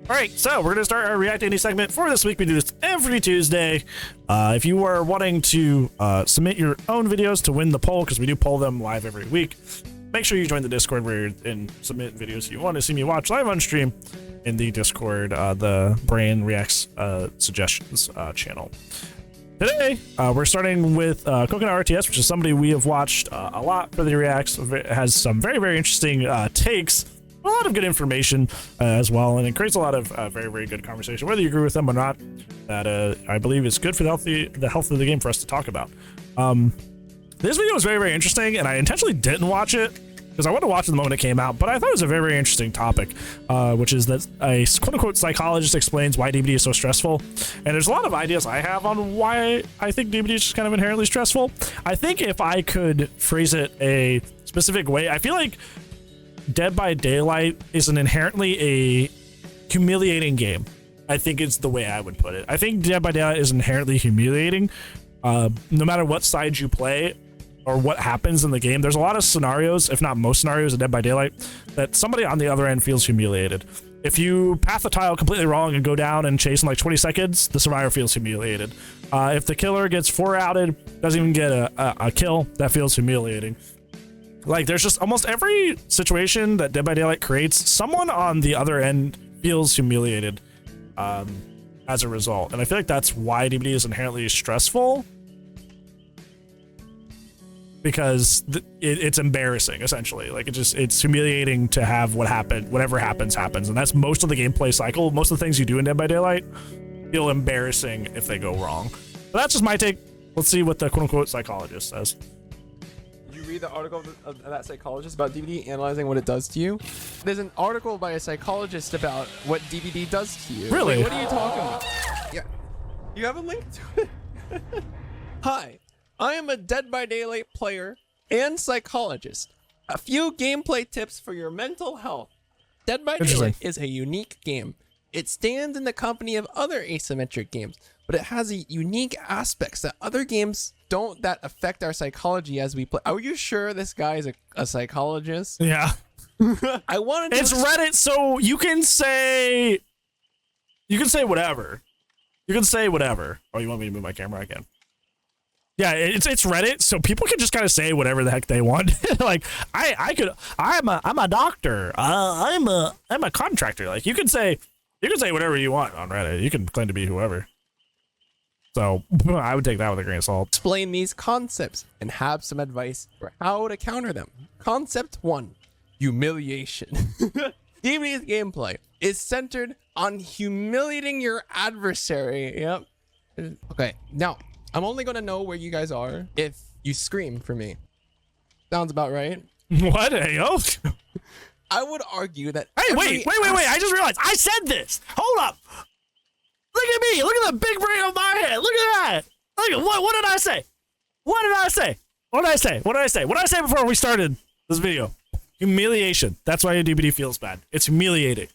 All right, so we're going to start our React Any segment for this week. We do this every Tuesday. If you are wanting to submit your own videos to win the poll, because we do poll them live every week, make sure you join the Discord where you can submit videos you want to see me watch live on stream in the Discord, the Bran Reacts Suggestions channel. Today, we're starting with Coconut RTS, which is somebody we have watched a lot for the Reacts. It has some very, very interesting takes, a lot of good information as well, and it creates a lot of very, very good conversation, whether you agree with them or not. That I believe is good for the health of the game for us to talk about. This video was very, very interesting, and I intentionally didn't watch it because I wanted to watch it the moment it came out, but I thought it was a very, very interesting topic, which is that a quote-unquote psychologist explains why DbD is so stressful. And there's a lot of ideas I have on why I think DbD is just kind of inherently stressful. I think if I could phrase it a specific way, I feel like Dead by Daylight is an inherently a humiliating game. I think it's the way I would put it. I think Dead by Daylight is inherently humiliating. No matter what side you play or what happens in the game, there's a lot of scenarios, if not most scenarios in Dead by Daylight, that somebody on the other end feels humiliated. If you path the tile completely wrong and go down and chase in like 20 seconds, the survivor feels humiliated. If the killer gets 4-outed, doesn't even get a kill, that feels humiliating. Like, there's just almost every situation that Dead by Daylight creates, someone on the other end feels humiliated as a result. And I feel like that's why DbD is inherently stressful, because it's embarrassing, essentially. Like, it's humiliating to have whatever happens. And that's most of the gameplay cycle. Most of the things you do in Dead by Daylight feel embarrassing if they go wrong. But that's just my take. Let's see what the quote-unquote psychologist says. Read the article of that psychologist about DbD analyzing what it does to you. There's an article by a psychologist about what DbD does to you. Really? Wait, what are you talking about? Yeah. You have a link to it? Hi, I am a Dead by Daylight player and psychologist. A few gameplay tips for your mental health. Dead by Daylight is a unique game. It stands in the company of other asymmetric games, but it has unique aspects that other games don't that affect our psychology as we play. Are you sure this guy is a psychologist? Yeah. I wanted to. It's Reddit, so you can say whatever. You can say whatever. Oh, you want me to move my camera again? Yeah, it's Reddit, so people can just kind of say whatever the heck they want. Like, I'm a doctor. I'm a contractor. Like, you can say whatever you want on Reddit. You can claim to be whoever. So I would take that with a grain of salt. Explain these concepts and have some advice for how to counter them. Concept 1, humiliation. DbD's gameplay is centered on humiliating your adversary. Yep. Okay, now I'm only gonna know where you guys are if you scream for me. Sounds about right. What? Hey, yo. I would argue that. Hey, wait! I just realized I said this. Hold up. Look at me. Look at the big brain on my head. Look at that. Look at what did I say? What did I say? What did I say? What did I say? What did I say before we started this video? Humiliation. That's why DbD feels bad. It's humiliating.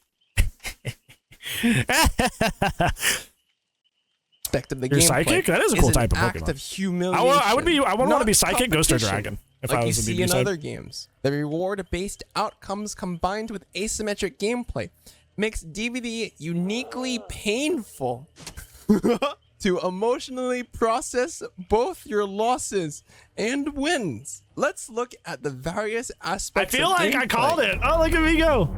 Aspect of the You're psychic? That is a cool type of act Pokemon. Of humiliation. I would want to be psychic, ghost, or dragon. If like I you was a see DbD in side. other games. The reward-based outcomes combined with asymmetric gameplay makes DbD uniquely painful to emotionally process both your losses and wins. Let's look at the various aspects of gameplay. I feel like I called it. Oh, look at me go.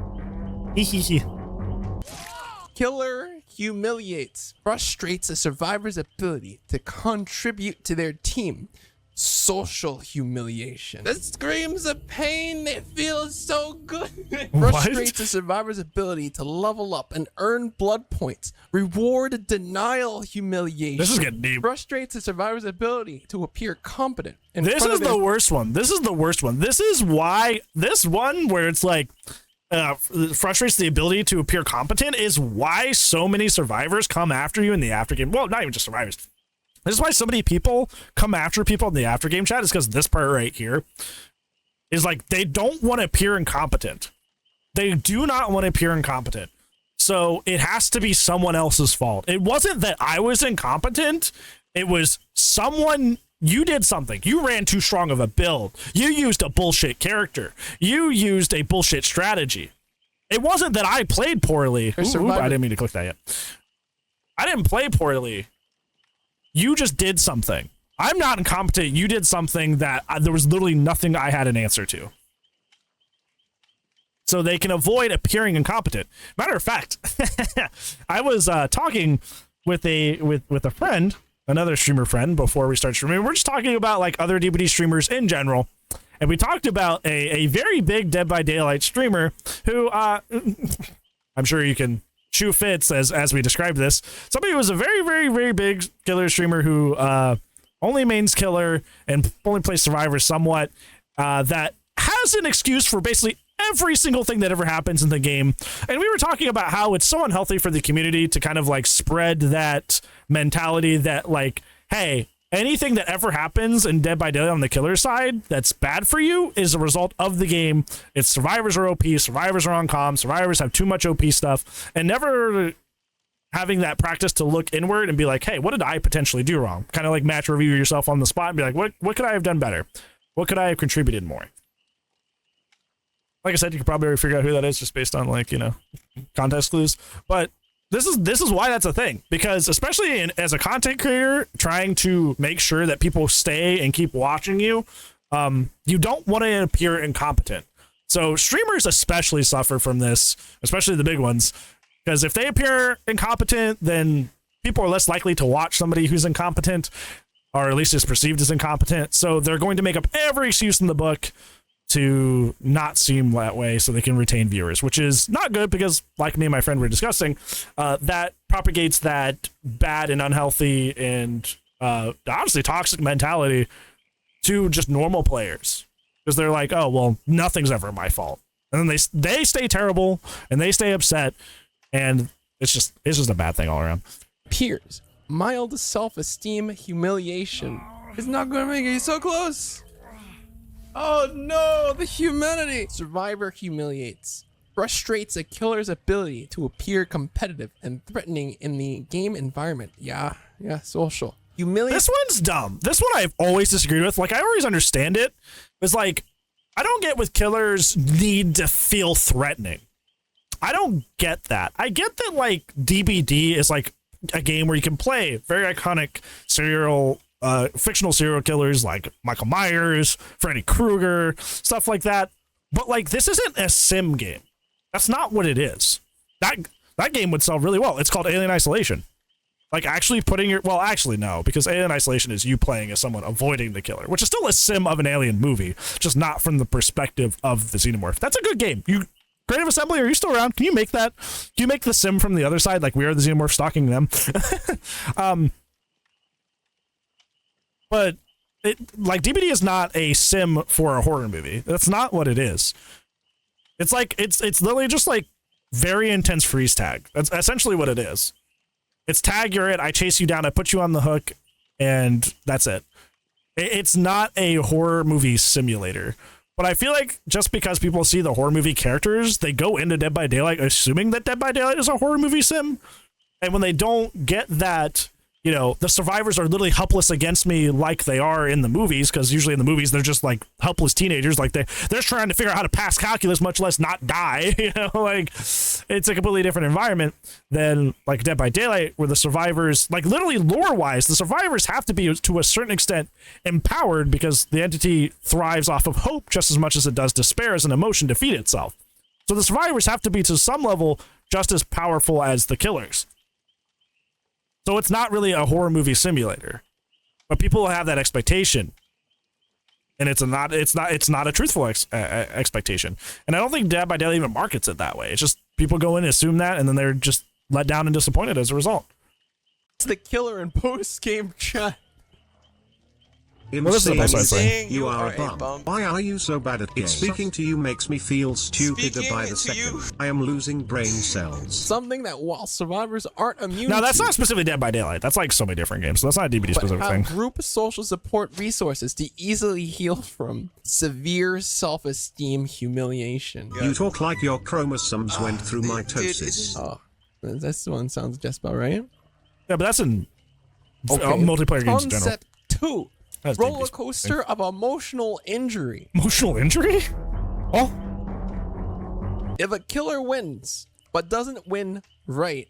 Killer humiliates, frustrates a survivor's ability to contribute to their team. Social humiliation. This screams of pain. It feels so good. Frustrates a survivor's ability to level up and earn blood points. Reward denial humiliation. This is getting deep. Frustrates a survivor's ability to appear competent. This is the worst one. This is the worst one. This is why this one where it's like frustrates the ability to appear competent is why so many survivors come after you in the aftergame. Well, not even just survivors. This is why so many people come after people in the aftergame chat, is because this part right here is like, they don't want to appear incompetent. They do not want to appear incompetent. So it has to be someone else's fault. It wasn't that I was incompetent. It was someone, you did something. You ran too strong of a build. You used a bullshit character. You used a bullshit strategy. It wasn't that I played poorly. Ooh, I didn't mean to click that yet. I didn't play poorly. You just did something. I'm not incompetent. You did something that there was literally nothing I had an answer to. So they can avoid appearing incompetent. Matter of fact, I was talking with a friend, another streamer friend, before we start streaming. We're just talking about like other DbD streamers in general. And we talked about a very big Dead by Daylight streamer who, I'm sure you can chew fits as we described this. Somebody who was a very, very, very big killer streamer who only mains killer and only plays survivor somewhat, that has an excuse for basically every single thing that ever happens in the game. And we were talking about how it's so unhealthy for the community to kind of like spread that mentality that like, hey, anything that ever happens in Dead by Daylight on the killer side that's bad for you is a result of the game. It's survivors are OP, survivors are on comm, survivors have too much OP stuff, and never having that practice to look inward and be like, hey, what did I potentially do wrong? Kind of like match review yourself on the spot and be like, what could I have done better? What could I have contributed more? Like I said, you could probably already figure out who that is just based on like, you know, context clues. But this is why that's a thing, because especially as a content creator trying to make sure that people stay and keep watching you, you don't want to appear incompetent. So streamers especially suffer from this, especially the big ones, because if they appear incompetent, then people are less likely to watch somebody who's incompetent, or at least is perceived as incompetent. So they're going to make up every excuse in the book to not seem that way so they can retain viewers, which is not good because, like me and my friend were discussing, that propagates that bad and unhealthy and honestly toxic mentality to just normal players, because they're like, oh, well, nothing's ever my fault. And then they stay terrible and they stay upset, and it's just a bad thing all around. Peers, mild self-esteem humiliation is not going to make it so close. Oh no, the humanity! Survivor humiliates, frustrates a killer's ability to appear competitive and threatening in the game environment. Yeah, social. This one's dumb. This one I've always disagreed with. Like, I always understand it. It's like, I don't get with killers need to feel threatening. I don't get that. I get that, like, DbD is like a game where you can play very iconic fictional serial killers like Michael Myers, Freddy Krueger, stuff like that. But like, this isn't a sim game. That's not what it is. That game would sell really well. It's called Alien Isolation. Like actually putting well, actually no, because Alien Isolation is you playing as someone avoiding the killer, which is still a sim of an alien movie, just not from the perspective of the xenomorph. That's a good game. Creative Assembly, are you still around? Can you make that? Can you make the sim from the other side, like we are the xenomorph stalking them? But like DbD is not a sim for a horror movie. That's not what it is. It's like it's literally just like very intense freeze tag. That's essentially what it is. It's tag, you're it, I chase you down, I put you on the hook, and that's it. It's not a horror movie simulator. But I feel like just because people see the horror movie characters, they go into Dead by Daylight assuming that Dead by Daylight is a horror movie sim. And when they don't get that, you know, the survivors are literally helpless against me like they are in the movies, because usually in the movies they're just like helpless teenagers, like they're trying to figure out how to pass calculus, much less not die. You know, like it's a completely different environment than like Dead by Daylight, where the survivors, like literally lore wise, the survivors have to be to a certain extent empowered, because the entity thrives off of hope just as much as it does despair as an emotion to feed itself. So the survivors have to be to some level just as powerful as the killers. So it's not really a horror movie simulator, but people have that expectation, and it's not a truthful expectation. And I don't think Dead by Daylight even markets it that way. It's just people go in and assume that, and then they're just let down and disappointed as a result. It's the killer in post-game chat. Saying you are a bum. Why are you so bad at games? Speaking to you makes me feel stupider by the second. I am losing brain cells. Something that while survivors aren't immune No, that's not specifically Dead by Daylight. That's like so many different games. So that's not a DbD specific thing. Group social support resources to easily heal from severe self-esteem humiliation. You talk like your chromosomes went through mitosis. Oh, this one sounds just about right. Yeah, but that's in multiplayer games in general. Concept 2. Roller coaster of emotional injury. Emotional injury? Oh. If a killer wins, but doesn't win right,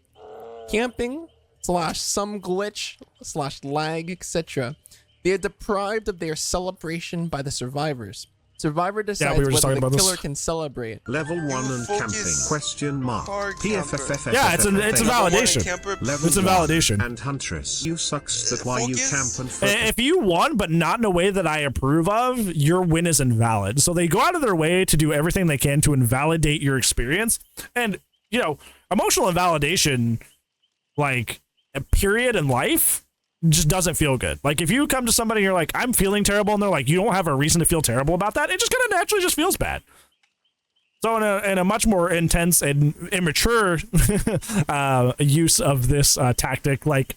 camping / some glitch / lag, etc., they are deprived of their celebration by the survivors. Survivor decides we were just whether talking the about killer this. can celebrate. Level 1 and camping? Question mark. PFFFF. Yeah, it's a validation. Level It's a 1 validation. And Huntress, you sucks that why you camp and If you won, but not in a way that I approve of, your win is invalid. So they go out of their way to do everything they can to invalidate your experience. And, you know, emotional invalidation, like, a period in life, just doesn't feel good. Like, if you come to somebody and you're like, I'm feeling terrible, and they're like, you don't have a reason to feel terrible about that, it just kind of naturally just feels bad. So in a much more intense and immature use of this tactic, like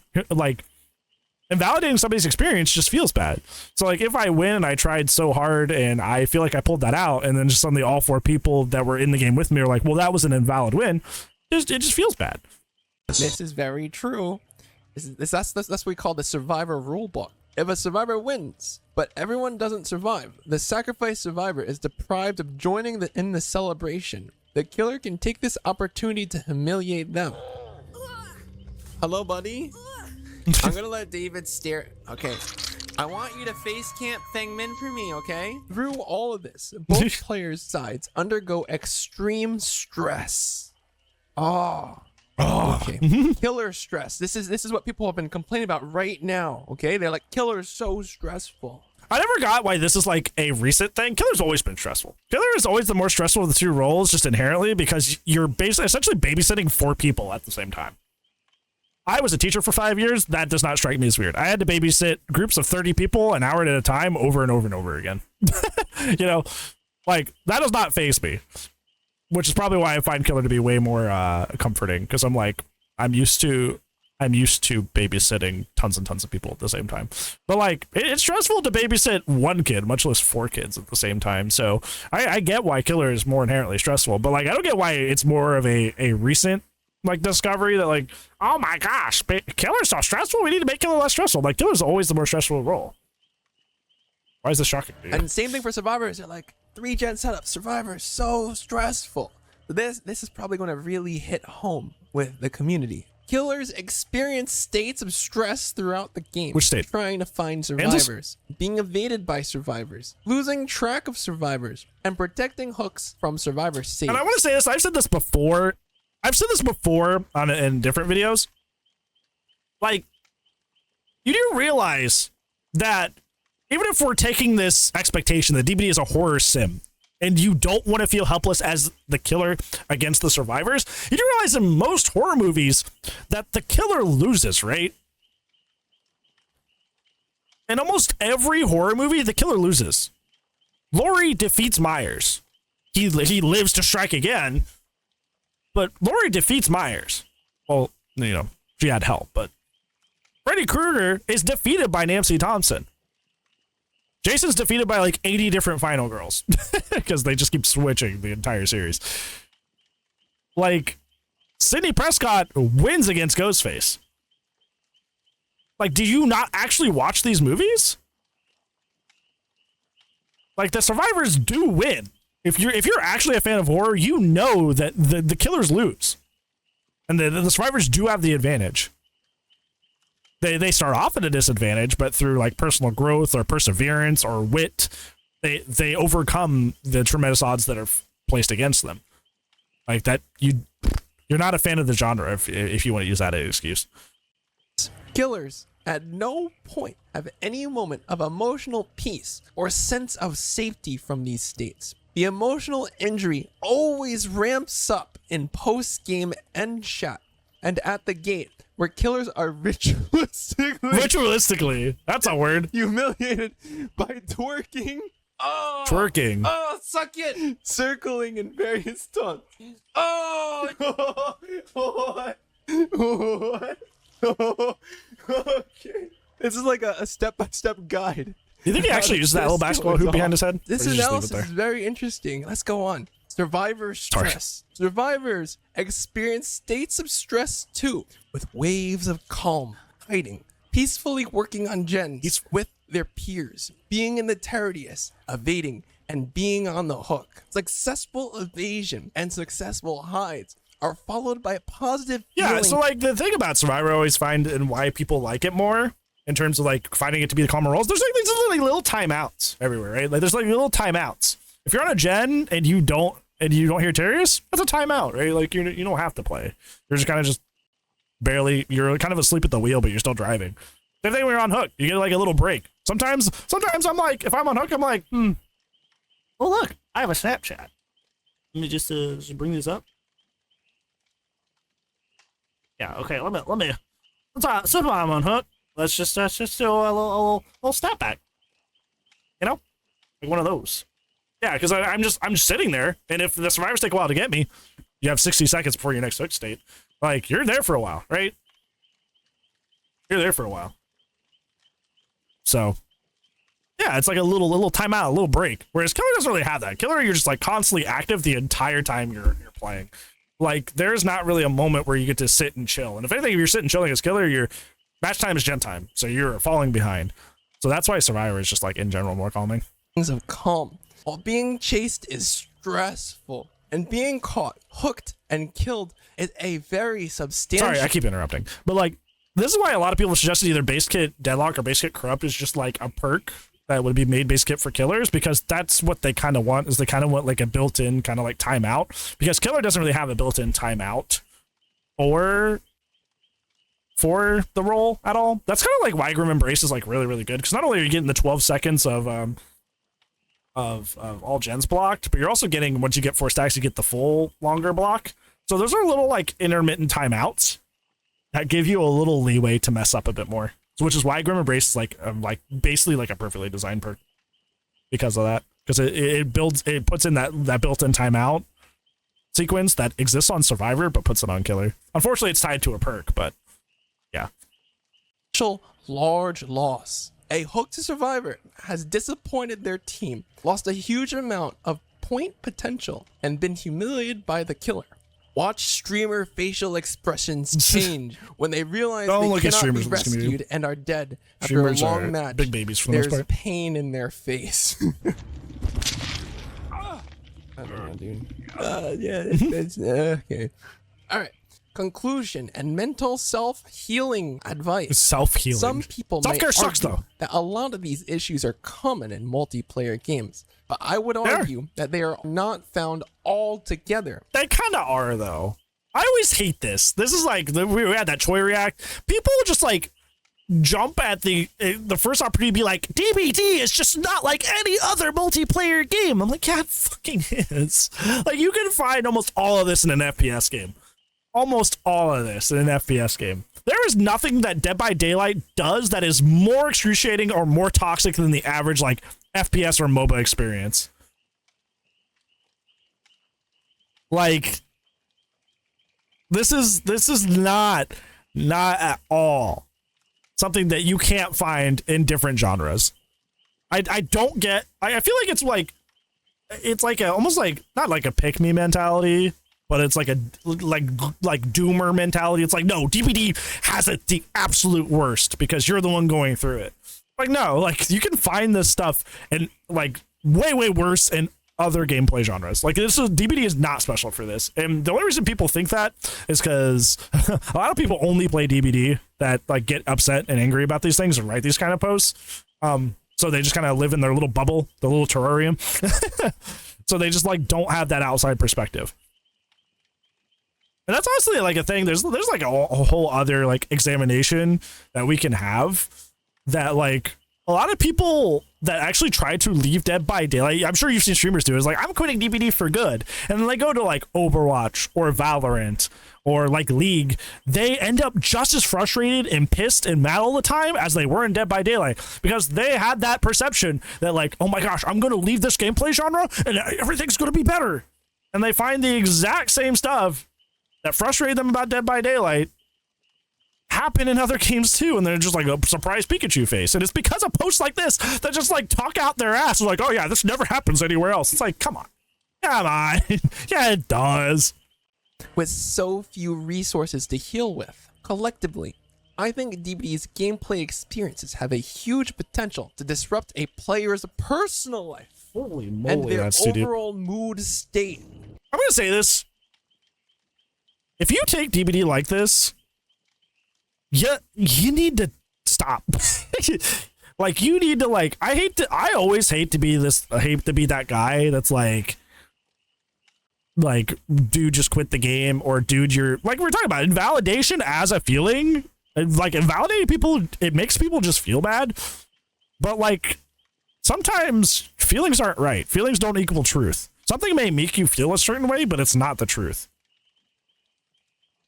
invalidating somebody's experience just feels bad. So like if I win and I tried so hard and I feel like I pulled that out, and then just suddenly all 4 people that were in the game with me are like, well, that was an invalid win, it just feels bad. This is very true. That's what we call the survivor rulebook. If a survivor wins, but everyone doesn't survive, the sacrificed survivor is deprived of joining in the celebration. The killer can take this opportunity to humiliate them. Hello, buddy? I'm gonna let David stare. Okay. I want you to face camp Fengmin for me, okay? Through all of this, both players' sides undergo extreme stress. Okay. Killer stress. This is what people have been complaining about right now. Okay, they're like, killer is so stressful. I never got why this is like a recent thing. Killer's always been stressful. Killer is always the more stressful of the 2 roles, just inherently, because you're essentially babysitting 4 people at the same time. I was a teacher for 5 years. That does not strike me as weird. I had to babysit groups of 30 people an hour at a time over and over and over again. You know, like that does not faze me. Which is probably why I find Killer to be way more comforting, because I'm like, I'm used to babysitting tons and tons of people at the same time. But like, it's stressful to babysit 1 kid, much less 4 kids at the same time. So I get why Killer is more inherently stressful, but like, I don't get why it's more of a recent like discovery that like, oh my gosh, Killer's so stressful, we need to make Killer less stressful. Like, Killer's always the more stressful role. Why is this shocking to you? And same thing for survivors. They're like, 3-gen setup, Survivor, so stressful. This is probably going to really hit home with the community. Killers experience states of stress throughout the game. Which state? Trying to find survivors, being evaded by survivers, losing track of survivors, and protecting hooks from survivors' saves. And I want to say this, I've said this before in different videos. Like, you do realize that even if we're taking this expectation that DbD is a horror sim, and you don't want to feel helpless as the killer against the survivors, you do realize in most horror movies that the killer loses, right? In almost every horror movie, the killer loses. Laurie defeats Myers. He lives to strike again, but Laurie defeats Myers. Well, you know, she had help, but Freddy Krueger is defeated by Nancy Thompson. Jason's defeated by like 80 different final girls because they just keep switching the entire series. Like, Sidney Prescott wins against Ghostface. Like, do you not actually watch these movies? Like, the survivors do win. If you're actually a fan of horror, you know that the killers lose. And the survivors do have the advantage. They start off at a disadvantage, but through like personal growth or perseverance or wit, they overcome the tremendous odds that are placed against them. Like that, you're not a fan of the genre if you want to use that as an excuse. Killers at no point have any moment of emotional peace or sense of safety from these states. The emotional injury always ramps up in post-game end shot and at the gate, where killers are ritualistically, that's a word, humiliated by twerking. Twerking. Oh, suck it. Circling in various taunts. Oh. What? Okay. This is like a step-by-step guide. You think he actually used that little basketball hoop behind his head? This analysis is very interesting. Let's go on. Survivor stress. Survivors experience states of stress too, with waves of calm, hiding, peacefully working on gens with their peers, being in the Terridius, evading, and being on the hook. Successful evasion and successful hides are followed by a positive feeling. Yeah, so like the thing about Survivor I always find and why people like it more in terms of like finding it to be the common roles, there's like little timeouts everywhere, right? Like there's like little timeouts. If you're on a gen and you don't hear terrorists, that's a timeout, right? Like you don't have to play. You're just kind of barely, you're kind of asleep at the wheel, but you're still driving. Same thing when you're on hook, you get like a little break. Sometimes I'm like, if I'm on hook, I'm like, oh look, I have a Snapchat. Let me just bring this up. Yeah, okay, let's so if I'm on hook, let's just do a little snapback. You know? Like one of those. Yeah, because I'm just sitting there, and if the survivors take a while to get me, you have 60 seconds before your next hook state. Like, you're there for a while, right? You're there for a while. So, yeah, it's like a little timeout, a little break. Whereas Killer doesn't really have that. Killer, you're just like constantly active the entire time you're playing. Like, there's not really a moment where you get to sit and chill. And if anything, if you're sitting chilling as Killer, your match time is gen time, so you're falling behind. So that's why Survivor is just like in general more calming. Of calm. While being chased is stressful, and being caught, hooked, and killed is a very substantial... Sorry, I keep interrupting. But, like, this is why a lot of people suggested either base kit Deadlock or base kit Corrupt is just, like, a perk that would be made base kit for Killers, because that's what they kind of want, is they kind of want, like, a built-in kind of, like, timeout. Because Killer doesn't really have a built-in timeout for the role at all. That's kind of like why Grim Embrace is, like, really, really good, because not only are you getting the 12 seconds of all gens blocked, but you're also getting, once you get 4 stacks, you get the full longer block. So those are little like intermittent timeouts that give you a little leeway to mess up a bit more. So which is why Grim Embrace is like basically like a perfectly designed perk because of that. Because it puts in that built-in timeout sequence that exists on Survivor but puts it on Killer. Unfortunately, it's tied to a perk, but yeah. Large loss. A hooked Survivor has disappointed their team, lost a huge amount of point potential, and been humiliated by the Killer. Watch streamer facial expressions change when they realize they cannot be rescued and are dead after a long match. Big babies for the most part. There's pain in their face. I don't know, dude. It's okay. All right. Conclusion and mental self-healing advice. Self-healing. Some people Self-care sucks, though. That a lot of these issues are common in multiplayer games, but I would argue that they are not found altogether. They kind of are, though. I always hate this. This is like we had that Choi react. People just like jump at the first opportunity to be like, DbD is just not like any other multiplayer game. I'm like, yeah, it fucking is. Like, you can find almost all of this in an FPS game. Almost all of this in an FPS game. There is nothing that Dead by Daylight does that is more excruciating or more toxic than the average like FPS or MOBA experience. Like, this is not at all something that you can't find in different genres. I don't get. I feel like it's like almost like not like a pick me mentality. But it's like a like doomer mentality. It's like, no, DbD has it the absolute worst because you're the one going through it. Like, no, like you can find this stuff and like way worse in other gameplay genres. Like DbD is not special for this. And the only reason people think that is because a lot of people only play DbD that like get upset and angry about these things and write these kind of posts. So they just kind of live in their little bubble, the little terrarium. So they just like don't have that outside perspective. And that's honestly like a thing. There's like a whole other like examination that we can have that like a lot of people that actually try to leave Dead by Daylight, I'm sure you've seen streamers do, is like, I'm quitting DbD for good. And then they go to like Overwatch or Valorant or like League. They end up just as frustrated and pissed and mad all the time as they were in Dead by Daylight because they had that perception that like, oh my gosh, I'm going to leave this gameplay genre and everything's going to be better. And they find the exact same stuff that frustrated them about Dead by Daylight happen in other games too, and they're just like a surprise Pikachu face. And it's because of posts like this that just like talk out their ass like, oh yeah, this never happens anywhere else. It's like, come on. Yeah, it does. With so few resources to heal with, collectively, I think DbD's gameplay experiences have a huge potential to disrupt a player's personal life. Holy and moly, their that's too deep. overall mood state. I'm gonna say this. If you take DbD like this, you need to stop. Like, you need to, like, I always hate to be that guy that's like, dude, just quit the game, or dude, you're, like, we're talking about invalidation as a feeling. Like, invalidating people, it makes people just feel bad. But, like, sometimes feelings aren't right. Feelings don't equal truth. Something may make you feel a certain way, but it's not the truth.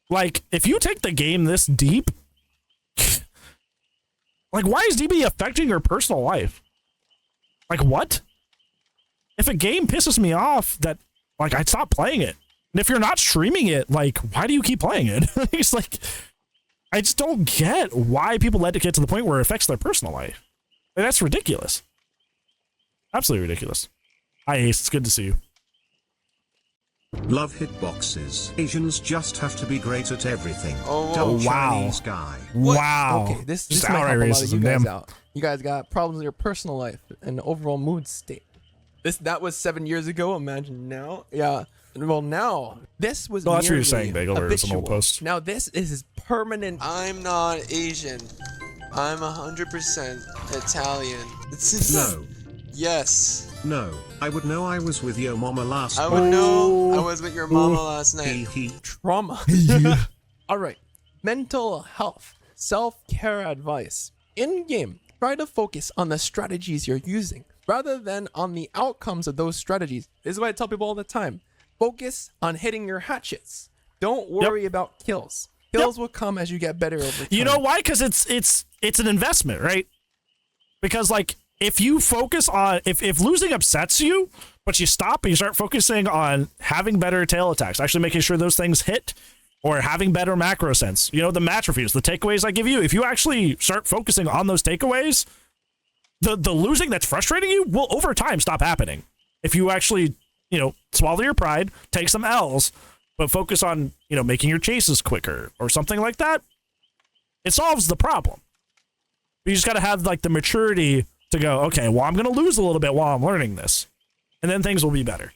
Like, if you take the game this deep, like, why is DbD affecting your personal life? Like, what? If a game pisses me off, that, like, I'd stop playing it. And if you're not streaming it, like, why do you keep playing it? It's like, I just don't get why people let it get to the point where it affects their personal life. Like, that's ridiculous. Absolutely ridiculous. Hi, Ace. It's good to see you. Love hitboxes. Asians just have to be great at everything. Oh, Dumb wow. Chinese guy. Wow. Okay, this Just might help outright a lot of you racism, guys damn. out. You guys got problems in your personal life and overall mood state. That was 7 years ago. Imagine now. Yeah. Well, now this was. Well, that's what you're merely saying, Bagel. There is an old habitual. post. Now this is permanent. I'm not Asian. I'm 100% Italian. No. Yes. No, I would know I was with yo mama last I night. would know I was with your mama last night. He. Trauma. All right. Mental health, self-care advice. In game, try to focus on the strategies you're using rather than on the outcomes of those strategies. This is what I tell people all the time. Focus on hitting your hatchets. Don't worry about kills. Kills will come as you get better over time. You know why? Because it's an investment, right? Because, like, if you focus on, if losing upsets you, but you stop and you start focusing on having better tail attacks, actually making sure those things hit, or having better macro sense, you know, the match reviews, the takeaways I give you, if you actually start focusing on those takeaways, the losing that's frustrating you will over time stop happening. If you actually, you know, swallow your pride, take some L's, but focus on, you know, making your chases quicker or something like that, it solves the problem. You just got to have, like, the maturity to go, okay, well, I'm going to lose a little bit while I'm learning this, and then things will be better.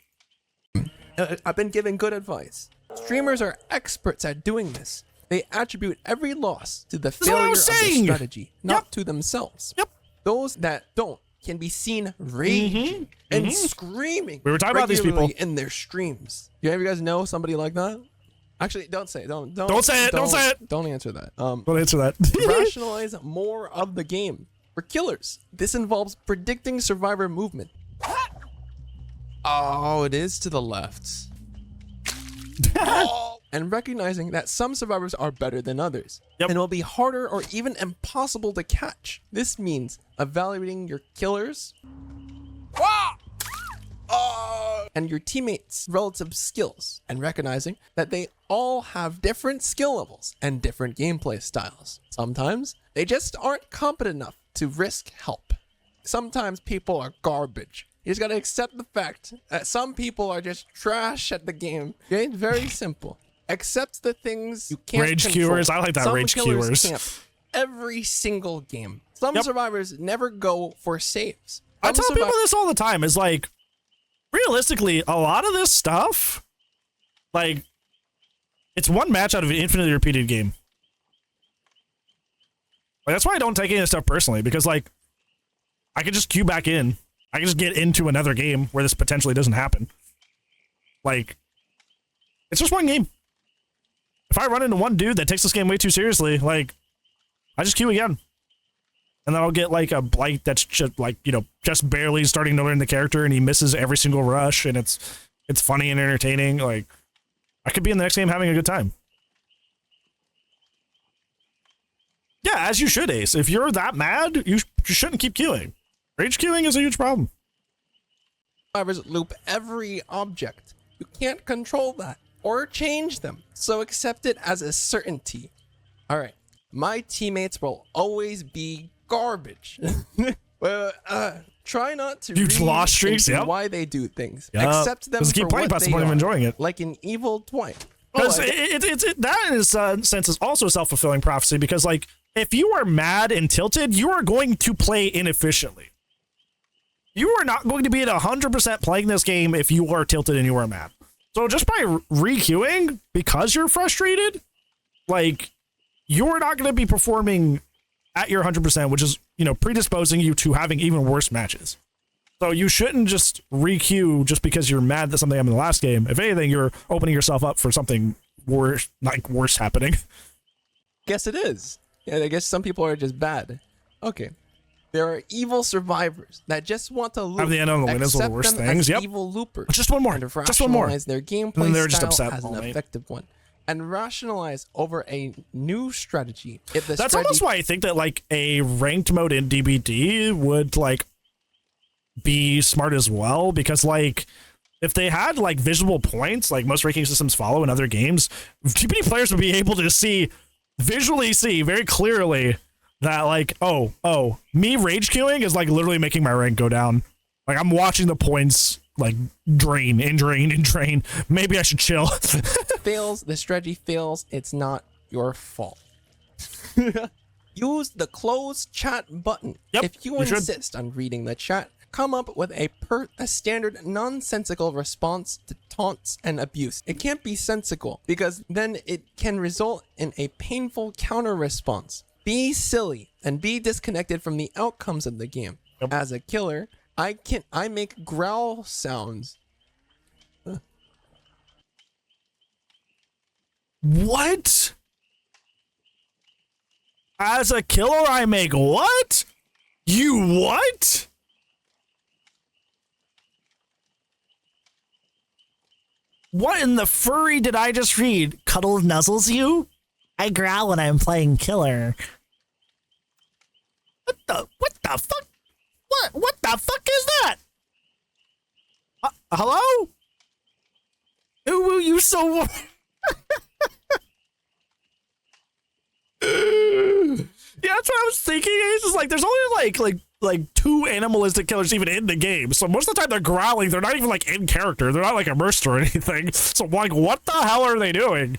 I've been giving good advice. Streamers are experts at doing this. They attribute every loss to the is what I failure was of the saying. strategy, not Yep. to themselves. Yep. Those that don't can be seen raging and screaming. We were talking about these people. regularly in their streams. You guys know somebody like that? Actually, don't say it. Don't say it. Don't say it. Don't answer that. Don't answer that. Rationalize more of the game. For killers, this involves predicting survivor movement. Oh, it is to the left. And recognizing that some survivors are better than others, and will be harder or even impossible to catch. This means evaluating your killers and your teammates' relative skills, and recognizing that they all have different skill levels and different gameplay styles. Sometimes they just aren't competent enough to risk help. Sometimes people are garbage. You just gotta accept the fact that some people are just trash at the game. Okay? Very simple. Accept the things you can't Rage control. queuers. I like that, Some rage killers queuers. camp every single game. Some survivors never go for saves. I Some tell people this all the time. Is like, realistically, a lot of this stuff, like, it's one match out of an infinitely repeated game. Like, that's why I don't take any of this stuff personally, because, like, I can just queue back in. I can just get into another game where this potentially doesn't happen. Like, it's just one game. If I run into one dude that takes this game way too seriously, like, I just queue again. And then I'll get, like, a blight that's just, like, you know, just barely starting to learn the character, and he misses every single rush, and it's funny and entertaining. Like, I could be in the next game having a good time. Yeah, as you should, Ace. If you're that mad, you shouldn't keep queuing. Rage queuing is a huge problem. survivors loop every object. You can't control that or change them, so accept it as a certainty. All right, my teammates will always be garbage. Try not to Huge read lost streaks, into yep. why they do things. Yep. Accept them Just keep for playing what past the they point of are, enjoying it. like an evil Dwight. Because that in a sense is also a self-fulfilling prophecy, because, like, if you are mad and tilted, you are going to play inefficiently. you are not going to be at 100% playing this game if you are tilted and you are mad. So just by re-queuing, because you're frustrated, like, you're not going to be performing at your 100%, which is, you know, predisposing you to having even worse matches. So you shouldn't just re-queue just because you're mad that something happened in the last game. If anything, you're opening yourself up for something worse, like worse happening. Guess it is. Yeah, I guess some people are just bad. Okay. There are evil survivors that just want to loop. Have the end on the win is one of the worst things. Yep. Evil loopers. Just one more. Just one more. Their gameplay And then they're just style upset as all an night. effective one. And rationalize over a new strategy. If the That's strategy almost why I think that like a ranked mode in DbD would like be smart as well, because like if they had like visible points like most ranking systems follow in other games, DbD players would be able to visually see very clearly that like, oh, me rage queuing is like literally making my rank go down. Like I'm watching the points like drain. Maybe I should chill. fails, the strategy fails, it's not your fault. Use the close chat button. Yep, if you insist on reading the chat, come up with a standard nonsensical response to taunts and abuse. It can't be sensical because then it can result in a painful counter response. Be silly and be disconnected from the outcomes of the game. Yep. As a killer, I make growl sounds. What? As a killer, I make what? You what? What in the furry did I just read? Cuddle nuzzles you? I growl when I'm playing killer. What the fuck? What the fuck is that? Hello? Who will you so... Yeah, that's what I was thinking. It's just like there's only like two animalistic killers even in the game. So most of the time they're growling. They're not even like in character. They're not like immersed or anything. So like, what the hell are they doing?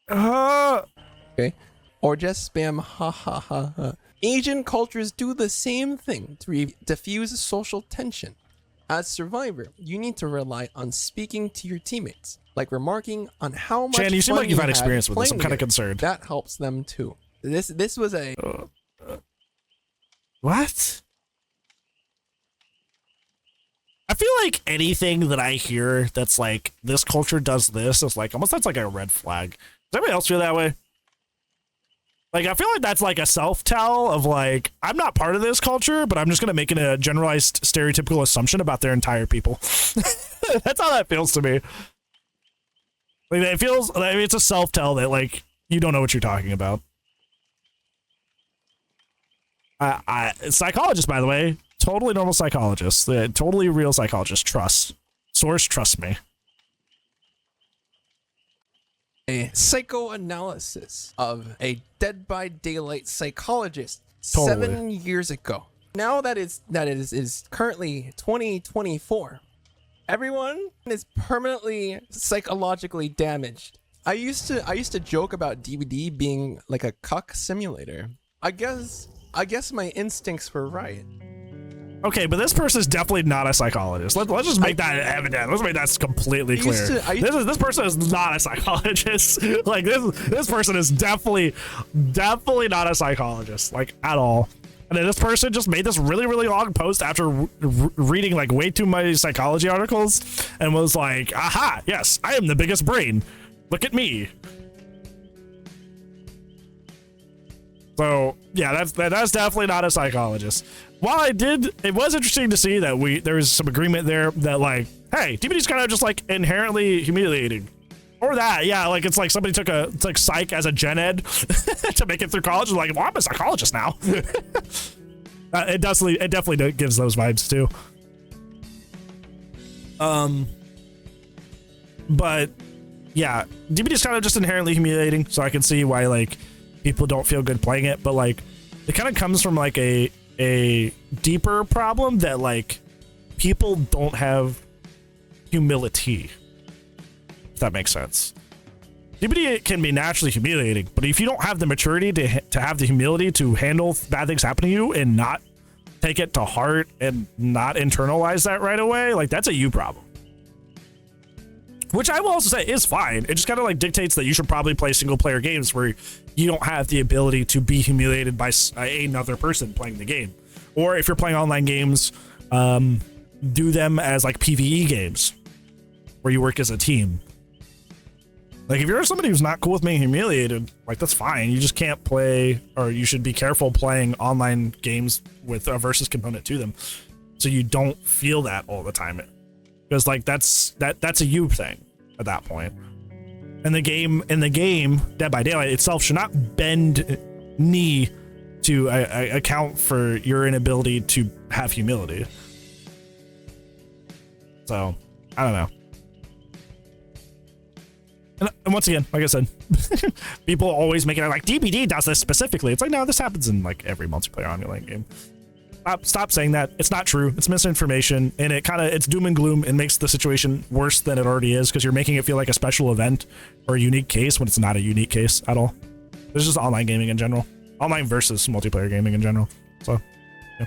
Okay. Or just spam ha ha ha ha. Asian cultures do the same thing to diffuse social tension. As survivor, you need to rely on speaking to your teammates, like remarking on how much Chan, you seem fun like you've had had experience with this. I'm playing kind of together. concerned. That helps them too. This was a What? I feel like anything that I hear that's like this culture does this is like almost that's like a red flag. Does anybody else feel that way? Like I feel like that's like a self-tell of like I'm not part of this culture, but I'm just gonna make it a generalized stereotypical assumption about their entire people. That's how that feels to me. Like it feels like it's a self-tell that like you don't know what you're talking about. Psychologist, by the way, totally normal psychologist, totally real psychologist. Trust source, trust me. a psychoanalysis of a Dead by Daylight psychologist Totally. 7 years ago. Now that is currently 2024. Everyone is permanently psychologically damaged. I used to joke about DbD being like a cuck simulator. I guess my instincts were right. Okay, but this person is definitely not a psychologist. Let's just make that evident. Let's make that completely clear. This person is not a psychologist. Like this person is definitely not a psychologist, like at all. And then this person just made this really, really long post after reading like way too many psychology articles and was like, aha, yes, I am the biggest brain. Look at me. So yeah, that's definitely not a psychologist. While it was interesting to see that there was some agreement there that like, hey, DbD's kind of just like inherently humiliating. Or that, yeah, like it's like somebody took psych as a gen ed to make it through college. And like, well, I'm a psychologist now. It definitely gives those vibes too. But yeah, DbD is kind of just inherently humiliating, so I can see why like people don't feel good playing it. But like, it kind of comes from like a deeper problem that like people don't have humility. If that makes sense. DbD can be naturally humiliating, but if you don't have the maturity to have the humility to handle bad things happen to you and not take it to heart and not internalize that right away, like that's a you problem. Which I will also say is fine. It just kind of like dictates that you should probably play single player games where you don't have the ability to be humiliated by another person playing the game. Or if you're playing online games, do them as like PvE games where you work as a team. Like if you're somebody who's not cool with being humiliated, like that's fine. You just can't play, or you should be careful playing online games with a versus component to them, so you don't feel that all the time. Because like that's a you thing at that point. And the game Dead by Daylight itself should not bend knee to account for your inability to have humility. So I don't know. And once again, like I said, people always make it like DbD does this specifically. It's like, no, this happens in like every multiplayer online game. Stop saying that. It's not true. It's misinformation, and it's doom and gloom and makes the situation worse than it already is, because you're making it feel like a special event or a unique case when it's not a unique case at all. It's just online gaming in general. Online versus multiplayer gaming in general. So, yeah.